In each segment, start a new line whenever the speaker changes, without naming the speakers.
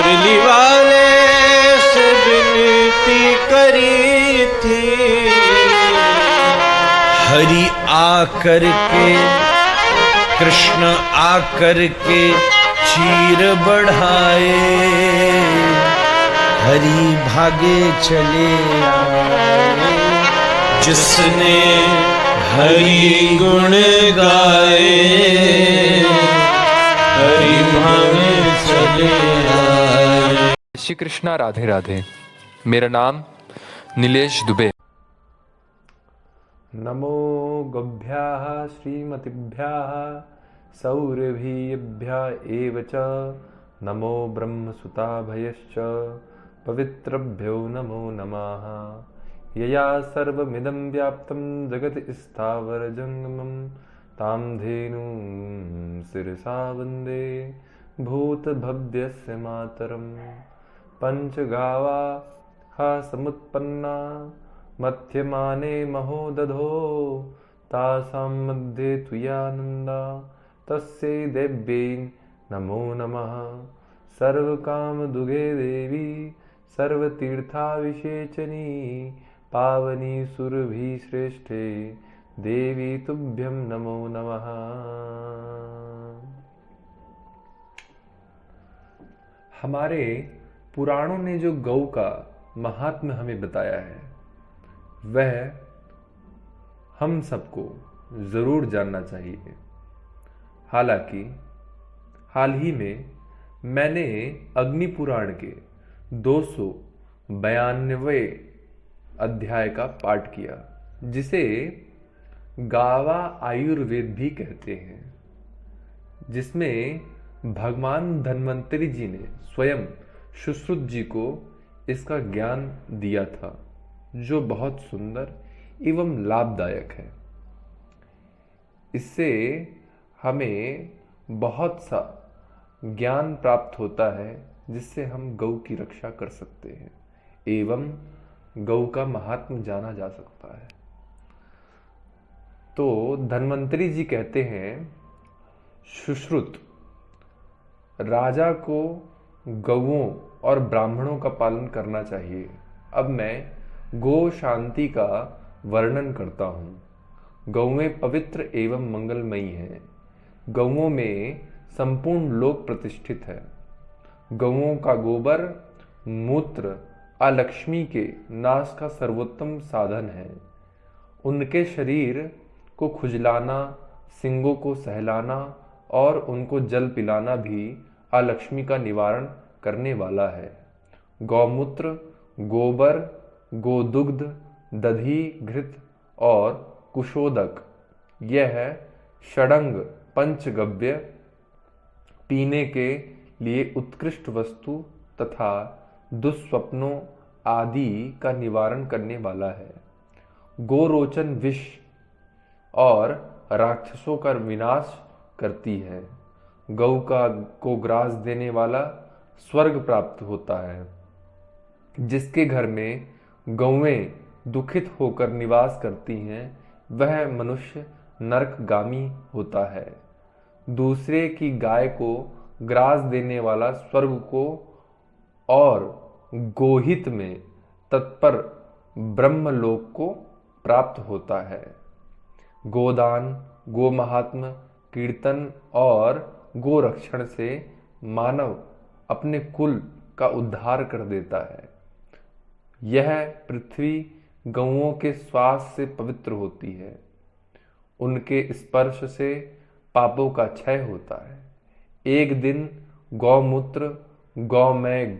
मुरली वाले से विनती करी थी, हरि आकर के कृष्ण आकर के चीर बढ़ाए, हरि भागे चले आए। जिसने हरि गुण गाए, हरि भागे चले आए।
श्री कृष्णा, राधे राधे। मेरा नाम नीलेश दुबे।
नमो गोभ्याः श्रीमतिभ्याः सौरभीभ्यः एव च, नमो ब्रह्मसुताभयश्च पवित्रभ्यो नमो नमः। यया सर्वमिदं व्याप्तं जगत् स्थावरजङ्गमं, तां धेनुं शिरसा वन्दे भूतभव्यस्य मातरम्। पञ्चगावाः समुत्पन्ना मध्यमाने महोदधो, तासां मध्ये तुयानन्दा तस्यै देव्यै नमो नमः। सर्वकामदुघे देवी सर्वतीर्थाविषेचनी, पावनी सुरभिश्रेष्ठे देवी तुभ्यं नमो नमः। हमारे पुराणों ने जो गौ का महात्म्य हमें बताया है, वह हम सबको जरूर जानना चाहिए। हालांकि हाल ही में मैंने अग्नि पुराण के 292वें अध्याय का पाठ किया, जिसे गावा आयुर्वेद भी कहते हैं, जिसमें भगवान धन्वंतरी जी ने स्वयं सुश्रुत जी को इसका ज्ञान दिया था, जो बहुत सुंदर एवं लाभदायक है। इससे हमें बहुत सा ज्ञान प्राप्त होता है, जिससे हम गौ की रक्षा कर सकते हैं एवं गौ का महात्म्य जाना जा सकता है। तो धन्वंतरी जी कहते हैं, सुश्रुत राजा को गौओं और ब्राह्मणों का पालन करना चाहिए। अब मैं गो शांति का वर्णन करता हूँ। गौएं पवित्र एवं मंगलमयी हैं। गौओं में संपूर्ण लोक प्रतिष्ठित है। गौओं का गोबर मूत्र अलक्ष्मी के नाश का सर्वोत्तम साधन है। उनके शरीर को खुजलाना, सींगों को सहलाना और उनको जल पिलाना भी अलक्ष्मी का निवारण करने वाला है। गौमूत्र, गोबर, गोदुग्ध, दधी, घृत और कुशोदक, यह षडंग पंचगव्य पीने के लिए उत्कृष्ट वस्तु तथा दुस्वप्नों आदि का निवारण करने वाला है। गोरोचन विष और राक्षसों का विनाश करती है। गौ को ग्रास देने वाला स्वर्ग प्राप्त होता है। जिसके घर में गौएं दुखित होकर निवास करती हैं, वह मनुष्य नरकगामी होता है। दूसरे की गाय को ग्रास देने वाला स्वर्ग को और गोहित में तत्पर ब्रह्मलोक को प्राप्त होता है। गोदान, गो महात्म, कीर्तन और गोरक्षण से मानव अपने कुल का उद्धार कर देता है। यह पृथ्वी गौओं के श्वास से पवित्र होती है। उनके स्पर्श से पापों का क्षय होता है। एक दिन गौमूत्र, गौमय,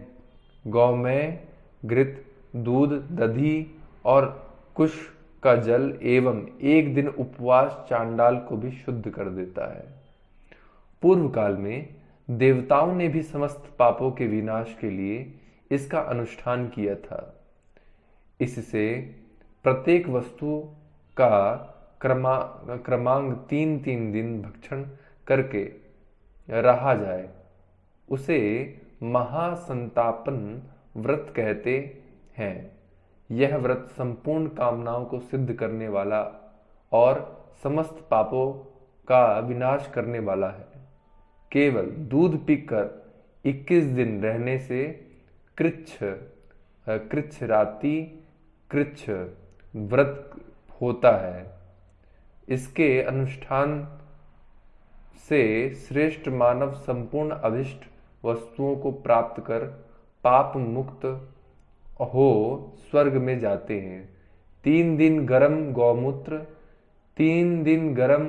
घृत, दूध, दधी और कुश का जल एवं एक दिन उपवास चांडाल को भी शुद्ध कर देता है। पूर्व काल में देवताओं ने भी समस्त पापों के विनाश के लिए इसका अनुष्ठान किया था। इससे प्रत्येक वस्तु का क्रमांक 3-3 दिन भक्षण करके रहा जाए, उसे महासंतापन व्रत कहते हैं। यह व्रत संपूर्ण कामनाओं को सिद्ध करने वाला और समस्त पापों का विनाश करने वाला है। केवल दूध पीकर 21 दिन रहने से कृच्छ राति कृच्छ व्रत होता है। इसके अनुष्ठान से श्रेष्ठ मानव संपूर्ण अभिष्ट वस्तुओं को प्राप्त कर पाप मुक्त हो स्वर्ग में जाते हैं। 3 दिन गरम गौमूत्र, 3 दिन गरम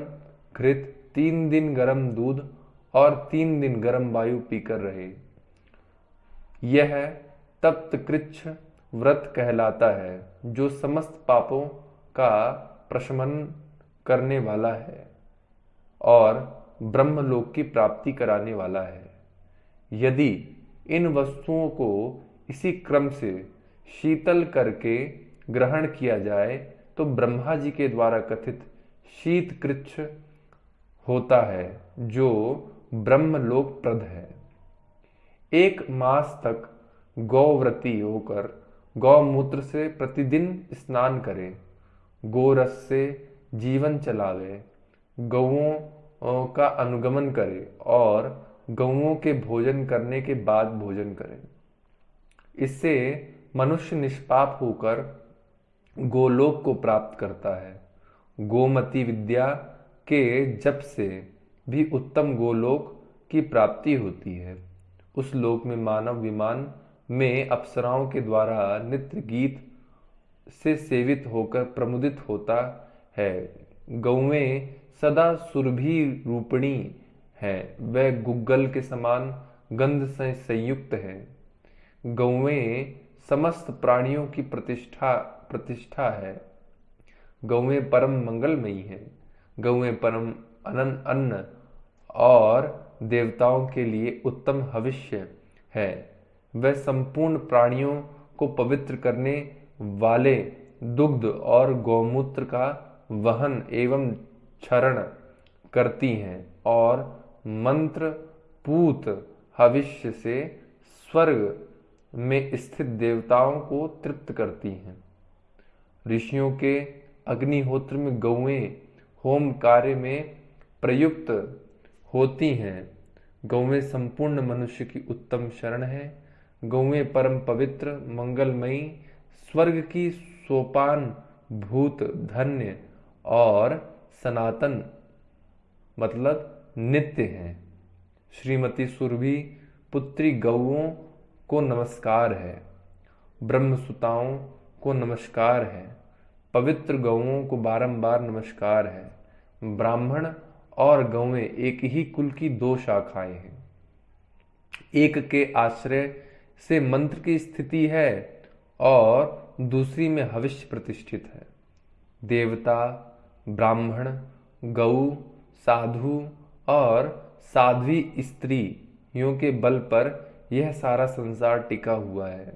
घृत, 3 दिन गरम दूध और 3 दिन गरम वायु पीकर रहे। यह तप्त कृच्छ व्रत कहलाता है, जो समस्त पापों का प्रशमन करने वाला है और ब्रह्मलोक की प्राप्ति कराने वाला है। यदि इन वस्तुओं को इसी क्रम से शीतल करके ग्रहण किया जाए तो ब्रह्मा जी के द्वारा कथित शीत कृच्छ होता है, जो ब्रह्मलोक प्रद है। 1 मास तक गौव्रती होकर गौमूत्र से प्रतिदिन स्नान करे, गोरस से जीवन चलावे, गौओं का अनुगमन करे और गौओं के भोजन करने के बाद भोजन करे। इससे मनुष्य निष्पाप होकर गोलोक को प्राप्त करता है। गोमती विद्या के जप से भी उत्तम गोलोक की प्राप्ति होती है। उस लोक में मानव विमान में अप्सराओं के द्वारा नित्य गीत से सेवित होकर प्रमुदित होता है। गौएं सदा सुरभि रूपिणी हैं, वह गुग्गल के समान गंध से संयुक्त हैं। गौएं समस्त प्राणियों की प्रतिष्ठा है। गौएं परम मंगलमयी हैं। गौएं परम अन्न और देवताओं के लिए उत्तम हविष्य है। वह संपूर्ण प्राणियों को पवित्र करने वाले दुग्ध और गौमूत्र का वहन एवं क्षरण करती हैं और मंत्र पूत हविष्य से स्वर्ग में स्थित देवताओं को तृप्त करती हैं। ऋषियों के अग्निहोत्र में गौएं होम कार्य में प्रयुक्त होती हैं। गौएं संपूर्ण मनुष्य की उत्तम शरण है। गौएं परम पवित्र मंगलमयी स्वर्ग की सोपान भूत धन्य और सनातन मतलब नित्य हैं। श्रीमती सुरभि पुत्री गौओं को नमस्कार है। ब्रह्मसुताओं को नमस्कार है। पवित्र गौओं को बारंबार नमस्कार है। ब्राह्मण और गौएं एक ही कुल की 2 शाखाएं हैं। एक के आश्रय से मंत्र की स्थिति है और दूसरी में हविष्य प्रतिष्ठित है। देवता, ब्राह्मण, गौ, साधु और साध्वी स्त्रियों के बल पर यह सारा संसार टिका हुआ है।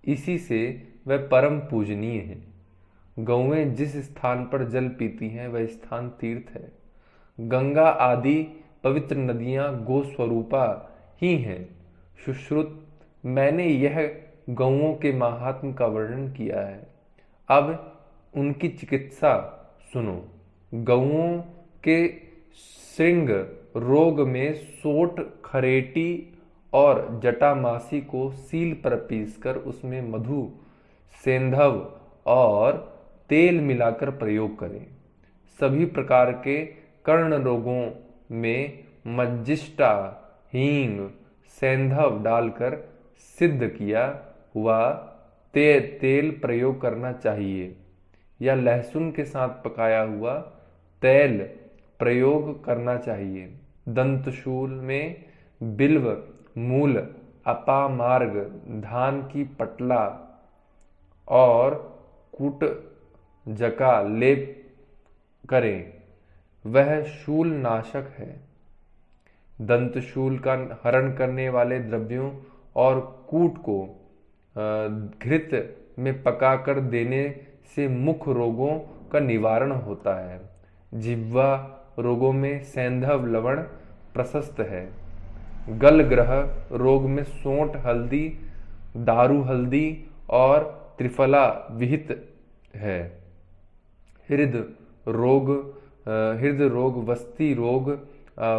इसी से वह परम पूजनीय है। गौएं जिस स्थान पर जल पीती हैं वह स्थान तीर्थ है। गंगा आदि पवित्र नदियां गोस्वरूपा ही हैं। सुश्रुत, मैंने यह गौओं के महात्म का वर्णन किया है। अब उनकी चिकित्सा सुनो। गौओं के श्रृंग रोग में सोट, खरेटी और जटामासी को सील पर पीसकर उसमें मधु, सेंधव और तेल मिलाकर प्रयोग करें। सभी प्रकार के कर्ण रोगों में मज्जिष्टा, हींग, सेंधव डालकर सिद्ध किया हुआ तेल प्रयोग करना चाहिए या लहसुन के साथ पकाया हुआ तेल प्रयोग करना चाहिए। दंतशूल में बिल्व, मूल, अपामार्ग, धान की पटला और कूट जका लेप करें, वह शूल नाशक है। दंतशूल का हरण करने वाले द्रव्यों और कूट को घृत में पकाकर देने से मुख रोगों का निवारण होता है। जिह्वा रोगों में सेंधव लवण प्रशस्त है। गल ग्रह रोग में सोंठ हल्दी, दारू हल्दी और त्रिफला विहित है। हृदय रोग, वस्ती रोग,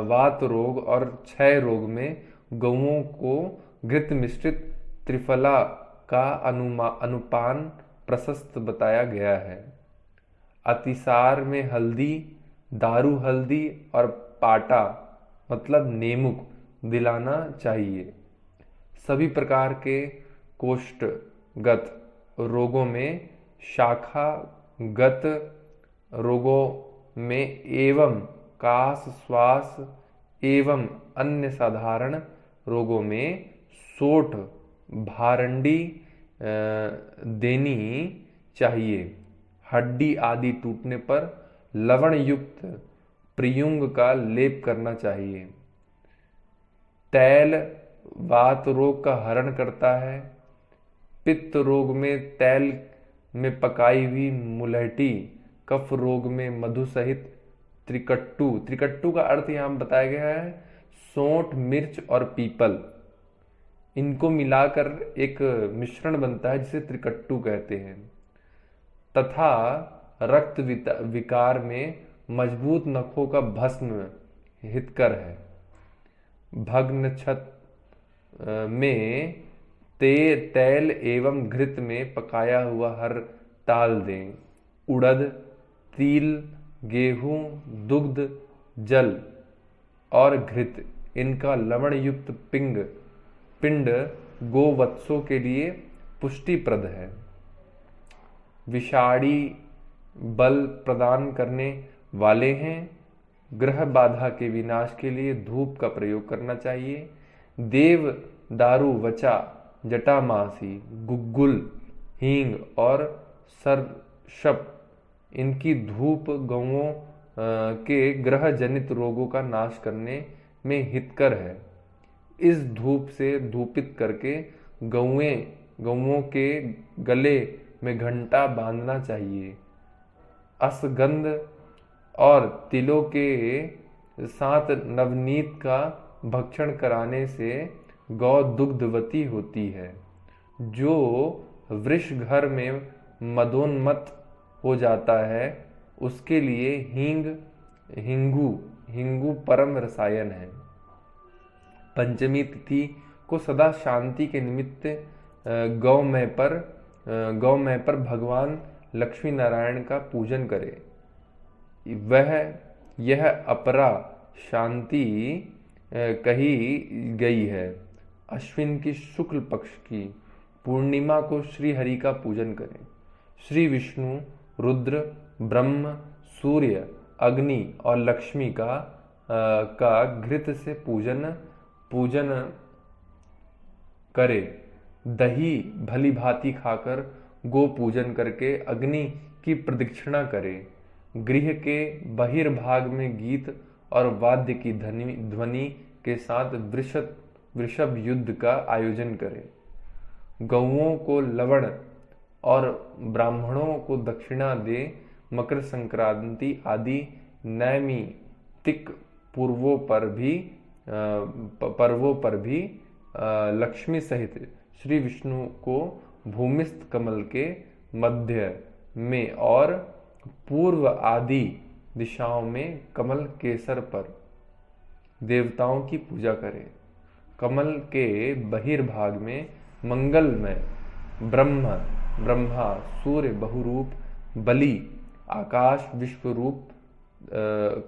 वात रोग और क्षय रोग में गौओं को घृत मिश्रित त्रिफला का अनुपान प्रशस्त बताया गया है। अतिसार में हल्दी, दारू हल्दी और पाटा मतलब नेमुक दिलाना चाहिए। सभी प्रकार के कोष्ठगत रोगों में, शाखागत रोगों में एवं काश श्वास एवं अन्य साधारण रोगों में सोठ भारंडी देनी चाहिए। हड्डी आदि टूटने पर लवण युक्त प्रियुंग का लेप करना चाहिए। तैल वात रोग का हरण करता है। पित्त रोग में तैल में पकाई हुई मुलहटी, कफ रोग में मधु सहित त्रिकट्टू, त्रिकट्टू का अर्थ यहाँ बताया गया है सोंठ, मिर्च और पीपल, इनको मिलाकर एक मिश्रण बनता है जिसे त्रिकट्टू कहते हैं। तथा रक्त विकार में मजबूत नखों का भस्म हितकर है। भग्न छत में तेल एवं घृत में पकाया हुआ हर ताल दें। उड़द, तिल, गेहूं, दुग्ध, जल और घृत, इनका लवण युक्त पिंड गोवत्सों के लिए पुष्टिप्रद है। विषाणी बल प्रदान करने वाले हैं। ग्रह बाधा के विनाश के लिए धूप का प्रयोग करना चाहिए। देव दारू, वचा, जटामासी, गुग्गुल, हींग और सरशप, इनकी धूप गौओं के ग्रह जनित रोगों का नाश करने में हितकर है। इस धूप से धूपित करके गौओं के गले में घंटा बांधना चाहिए। असगंध और तिलों के साथ नवनीत का भक्षण कराने से गौ दुग्धवती होती है। जो वृष घर में मदोन्मत्त हो जाता है उसके लिए हिंगू परम रसायन है। पंचमी तिथि को सदा शांति के निमित्त गौमय पर भगवान लक्ष्मी नारायण का पूजन करे। यह अपरा शांति कही गई है। अश्विन की शुक्ल पक्ष की पूर्णिमा को श्री हरि का पूजन करें। श्री विष्णु, रुद्र, ब्रह्म, सूर्य, अग्नि और लक्ष्मी का घृत से पूजन करे। दही भली भांति खाकर गो पूजन करके अग्नि की प्रदक्षिणा करे। गृह के बहिर्भाग में गीत और वाद्य की ध्वनि के साथ वृषभ युद्ध का आयोजन करे। गौओं को लवण और ब्राह्मणों को दक्षिणा दे। मकर संक्रांति आदि नैमित्तिक पर्वों पर भी लक्ष्मी सहित श्री विष्णु को भूमिस्थ कमल के मध्य में और पूर्व आदि दिशाओं में कमल केसर पर देवताओं की पूजा करें। कमल के बहिर्भाग में मंगलमय ब्रह्मा, सूर्य बहुरूप, बलि, आकाश विश्वरूप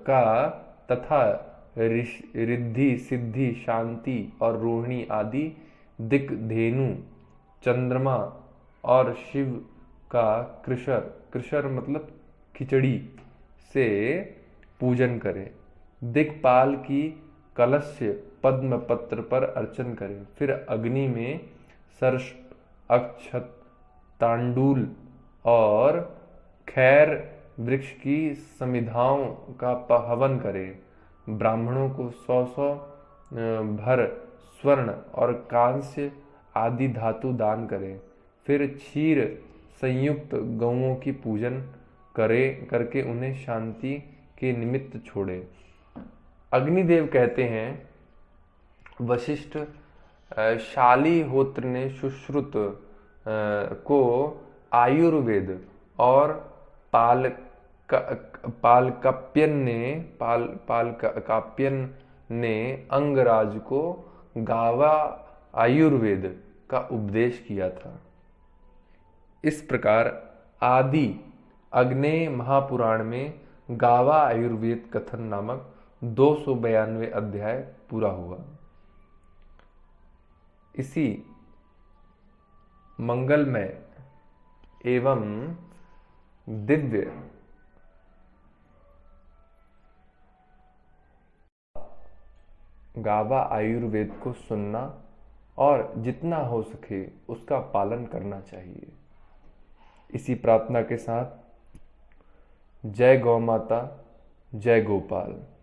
का तथा रिद्धि, सिद्धि, शांति और रोहिणी आदि दिक्धेनु, चंद्रमा और शिव का कृशर मतलब खिचड़ी से पूजन करें। दिक्पाल की कलश पद्म पत्र पर अर्चन करें। फिर अग्नि में सर्ष, अक्षत, तांडूल और खैर वृक्ष की समिधाओं का हवन करें। ब्राह्मणों को 100 भर स्वर्ण और कांस्य आदि धातु दान करें। फिर क्षीर संयुक्त गौओं की पूजन करके उन्हें शांति के निमित्त छोड़े। अग्निदेव कहते हैं, वशिष्ठ शालिहोत्र ने सुश्रुत को आयुर्वेद और पालकाप्यन ने अंगराज को गावा आयुर्वेद का उपदेश किया था। इस प्रकार आदि अग्नेय महापुराण में गावा आयुर्वेद कथन नामक 292 अध्याय पूरा हुआ। इसी मंगलमय एवं दिव्य गावा आयुर्वेद को सुनना और जितना हो सके उसका पालन करना चाहिए। इसी प्रार्थना के साथ जय गौ माता, जय गोपाल।